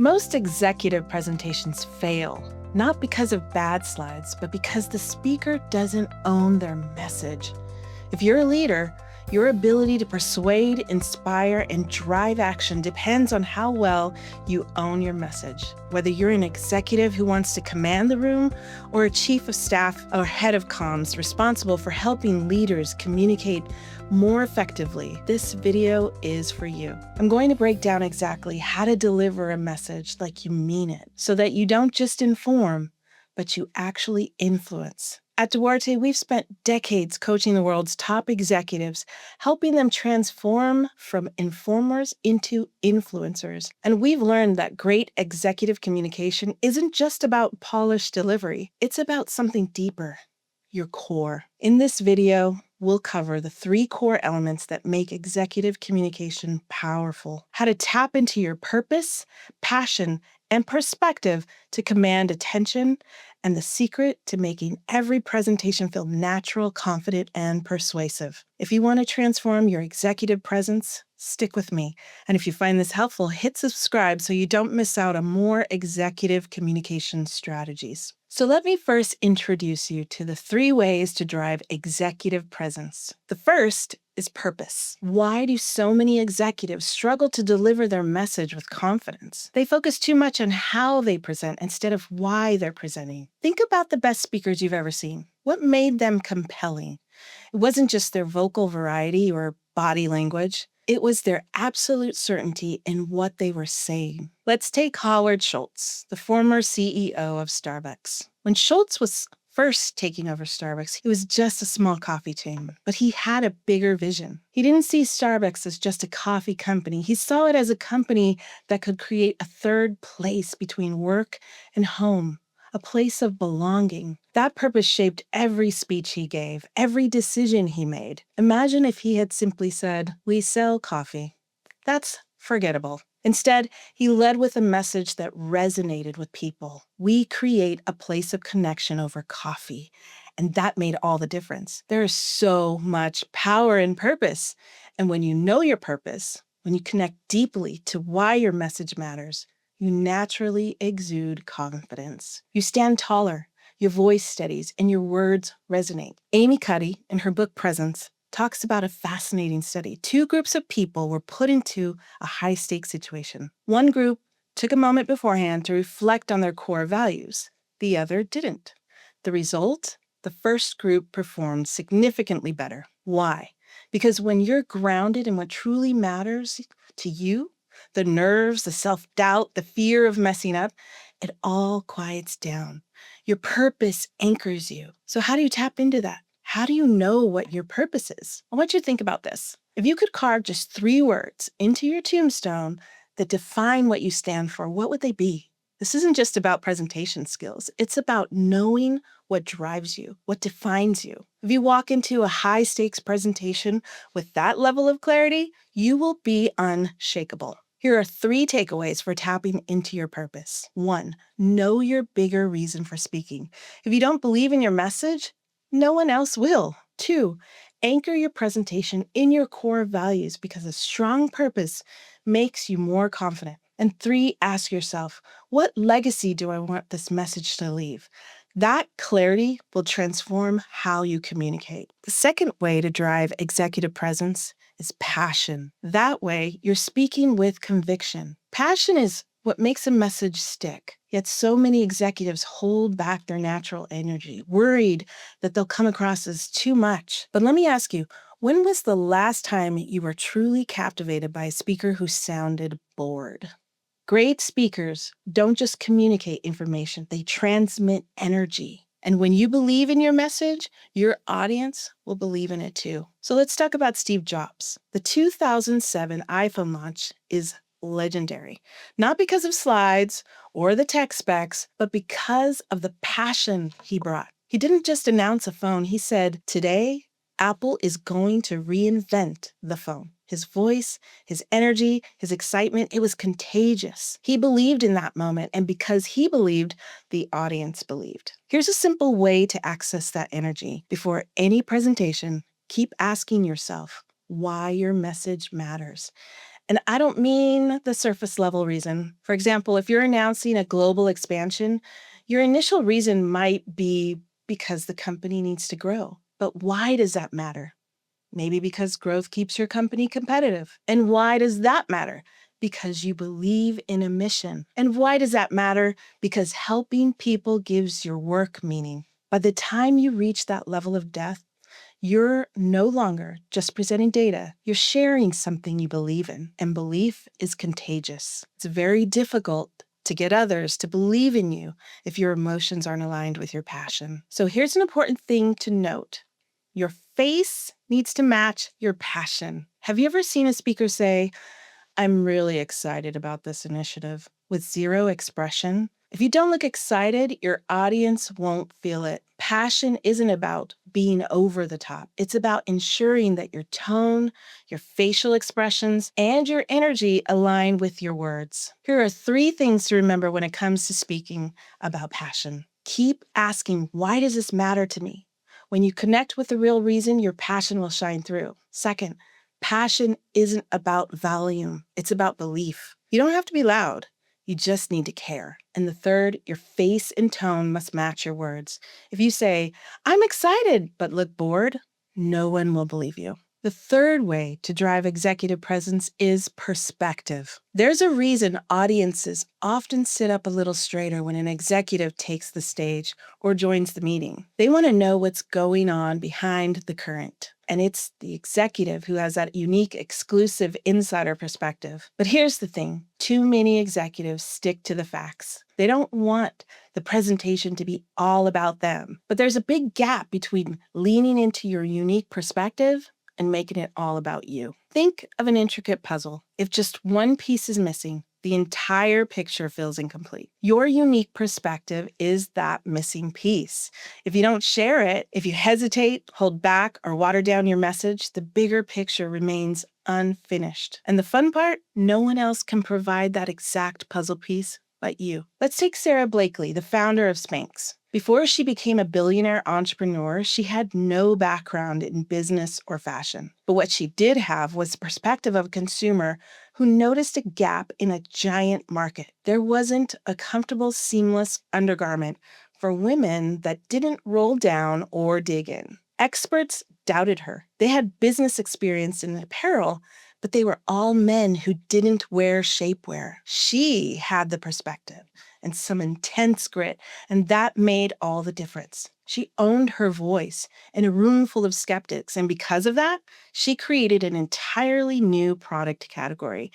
Most executive presentations fail, not because of bad slides, but because the speaker doesn't own their message. If you're a leader, your ability to persuade, inspire, and drive action depends on how well you own your message. Whether you're an executive who wants to command the room or a chief of staff or head of comms responsible for helping leaders communicate more effectively, this video is for you. I'm going to break down exactly how to deliver a message like you mean it, so that you don't just inform, but you actually influence. At Duarte, we've spent decades coaching the world's top executives, helping them transform from informers into influencers. And we've learned that great executive communication isn't just about polished delivery. It's about something deeper, your core. In this video, we'll cover the 3 core elements that make executive communication powerful: how to tap into your purpose, passion, and perspective to command attention, and the secret to making every presentation feel natural, confident, and persuasive. If you want to transform your executive presence, stick with me. And if you find this helpful, hit subscribe so you don't miss out on more executive communication strategies. So let me first introduce you to the 3 ways to drive executive presence. The first is purpose. Why do so many executives struggle to deliver their message with confidence? They focus too much on how they present instead of why they're presenting. Think about the best speakers you've ever seen. What made them compelling? It wasn't just their vocal variety or body language. It was their absolute certainty in what they were saying. Let's take Howard Schultz, the former CEO of Starbucks. When Schultz was first taking over Starbucks, it was just a small coffee chain, but he had a bigger vision. He didn't see Starbucks as just a coffee company. He saw it as a company that could create a third place between work and home, a place of belonging. That purpose shaped every speech he gave, every decision he made. Imagine if he had simply said, "We sell coffee." That's forgettable. Instead, he led with a message that resonated with people. We create a place of connection over coffee. And that made all the difference. There is so much power in purpose. And when you know your purpose, when you connect deeply to why your message matters, you naturally exude confidence. You stand taller, your voice steadies, and your words resonate. Amy Cuddy, in her book Presence, talks about a fascinating study. 2 groups of people were put into a high-stakes situation. One group took a moment beforehand to reflect on their core values. The other didn't. The result? The first group performed significantly better. Why? Because when you're grounded in what truly matters to you, the nerves, the self-doubt, the fear of messing up, it all quiets down. Your purpose anchors you. So how do you tap into that? How do you know what your purpose is? I want you to think about this. If you could carve just 3 words into your tombstone that define what you stand for, what would they be? This isn't just about presentation skills. It's about knowing what drives you, what defines you. If you walk into a high-stakes presentation with that level of clarity, you will be unshakable. Here are 3 takeaways for tapping into your purpose. 1, know your bigger reason for speaking. If you don't believe in your message, no one else will. 2, anchor your presentation in your core values, because a strong purpose makes you more confident. And 3, ask yourself, what legacy do I want this message to leave? That clarity will transform how you communicate. The second way to drive executive presence is passion. That way, you're speaking with conviction. Passion is what makes a message stick. Yet so many executives hold back their natural energy, worried that they'll come across as too much. But let me ask you, when was the last time you were truly captivated by a speaker who sounded bored? Great speakers don't just communicate information, they transmit energy. And when you believe in your message, your audience will believe in it too. So let's talk about Steve Jobs. The 2007 iPhone launch is legendary, not because of slides or the tech specs, but because of the passion he brought. He didn't just announce a phone, he said, "Today, Apple is going to reinvent the phone." His voice, his energy, his excitement, it was contagious. He believed in that moment, and because he believed, the audience believed. Here's a simple way to access that energy. Before any presentation, keep asking yourself why your message matters. And I don't mean the surface level reason. For example, if you're announcing a global expansion, your initial reason might be because the company needs to grow. But why does that matter? Maybe because growth keeps your company competitive. And why does that matter? Because you believe in a mission. And why does that matter? Because helping people gives your work meaning. By the time you reach that level of depth, you're no longer just presenting data, you're sharing something you believe in, and belief is contagious. It's very difficult to get others to believe in you if your emotions aren't aligned with your passion. So here's an important thing to note. Your face needs to match your passion. Have you ever seen a speaker say, I'm really excited about this initiative, with zero expression? If you don't look excited, your audience won't feel it. Passion isn't about being over the top. It's about ensuring that your tone, your facial expressions, and your energy align with your words. Here are 3 things to remember when it comes to speaking about passion. Keep asking, why does this matter to me? When you connect with the real reason, your passion will shine through. Second, passion isn't about volume, it's about belief. You don't have to be loud. You just need to care. And the third, your face and tone must match your words. If you say, I'm excited, but look bored, no one will believe you. The third way to drive executive presence is perspective. There's a reason audiences often sit up a little straighter when an executive takes the stage or joins the meeting. They want to know what's going on behind the current. And it's the executive who has that unique, exclusive insider perspective. But here's the thing. Too many executives stick to the facts. They don't want the presentation to be all about them. But there's a big gap between leaning into your unique perspective and making it all about you. Think of an intricate puzzle. If just one piece is missing, the entire picture feels incomplete. Your unique perspective is that missing piece. If you don't share it, if you hesitate, hold back, or water down your message, the bigger picture remains unfinished. And the fun part, no one else can provide that exact puzzle piece but you. Let's take Sarah Blakely, the founder of Spanx. Before she became a billionaire entrepreneur, she had no background in business or fashion. But what she did have was the perspective of a consumer who noticed a gap in a giant market. There wasn't a comfortable, seamless undergarment for women that didn't roll down or dig in. Experts doubted her. They had business experience in apparel, but they were all men who didn't wear shapewear. She had the perspective and some intense grit, and that made all the difference. She owned her voice in a room full of skeptics, and because of that, she created an entirely new product category.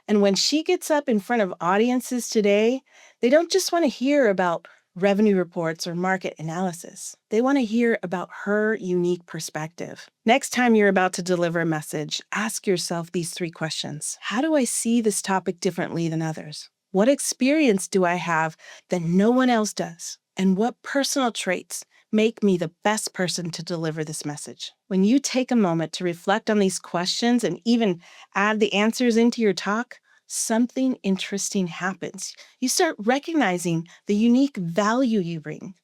And when she gets up in front of audiences today, they don't just want to hear about revenue reports or market analysis. They want to hear about her unique perspective. Next time you're about to deliver a message, ask yourself these 3 questions. How do I see this topic differently than others? What experience do I have that no one else does? And what personal traits make me the best person to deliver this message? When you take a moment to reflect on these questions and even add the answers into your talk, something interesting happens. You start recognizing the unique value you bring.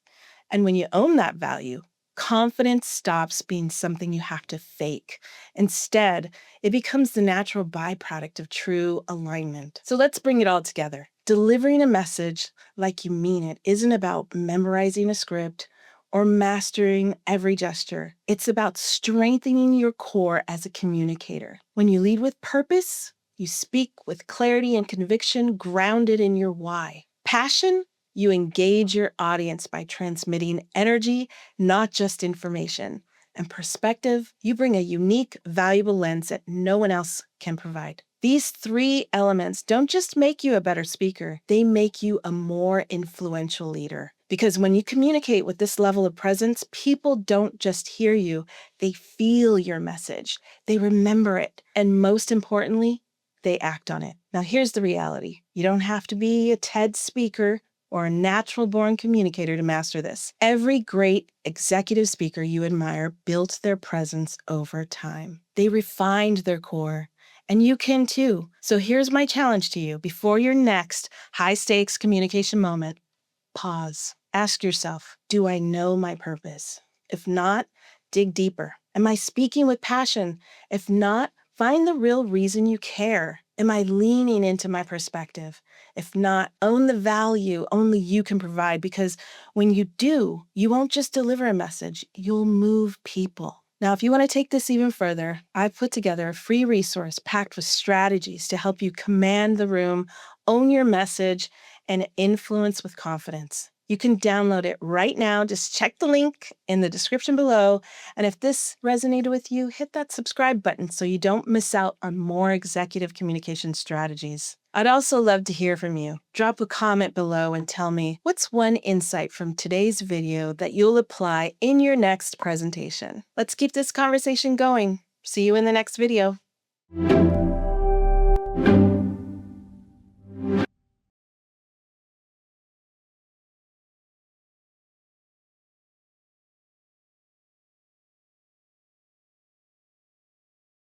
And when you own that value, confidence stops being something you have to fake. Instead, it becomes the natural byproduct of true alignment. So let's bring it all together. Delivering a message like you mean it isn't about memorizing a script or mastering every gesture. It's about strengthening your core as a communicator. When you lead with purpose, you speak with clarity and conviction grounded in your why. Passion, you engage your audience by transmitting energy, not just information. And perspective, you bring a unique, valuable lens that no one else can provide. These 3 elements don't just make you a better speaker, they make you a more influential leader. Because when you communicate with this level of presence, people don't just hear you, they feel your message, they remember it, and most importantly, they act on it. Now, here's the reality. You don't have to be a TED speaker or a natural-born communicator to master this. Every great executive speaker you admire built their presence over time. They refined their core, and you can too. So here's my challenge to you. Before your next high-stakes communication moment, pause. Ask yourself, do I know my purpose? If not, dig deeper. Am I speaking with passion? If not, find the real reason you care. Am I leaning into my perspective? If not, own the value only you can provide, because when you do, you won't just deliver a message, you'll move people. Now, if you want to take this even further, I've put together a free resource packed with strategies to help you command the room, own your message, and influence with confidence. You can download it right now. Just check the link in the description below. And if this resonated with you, hit that subscribe button so you don't miss out on more executive communication strategies. I'd also love to hear from you. Drop a comment below and tell me, what's one insight from today's video that you'll apply in your next presentation? Let's keep this conversation going. See you in the next video.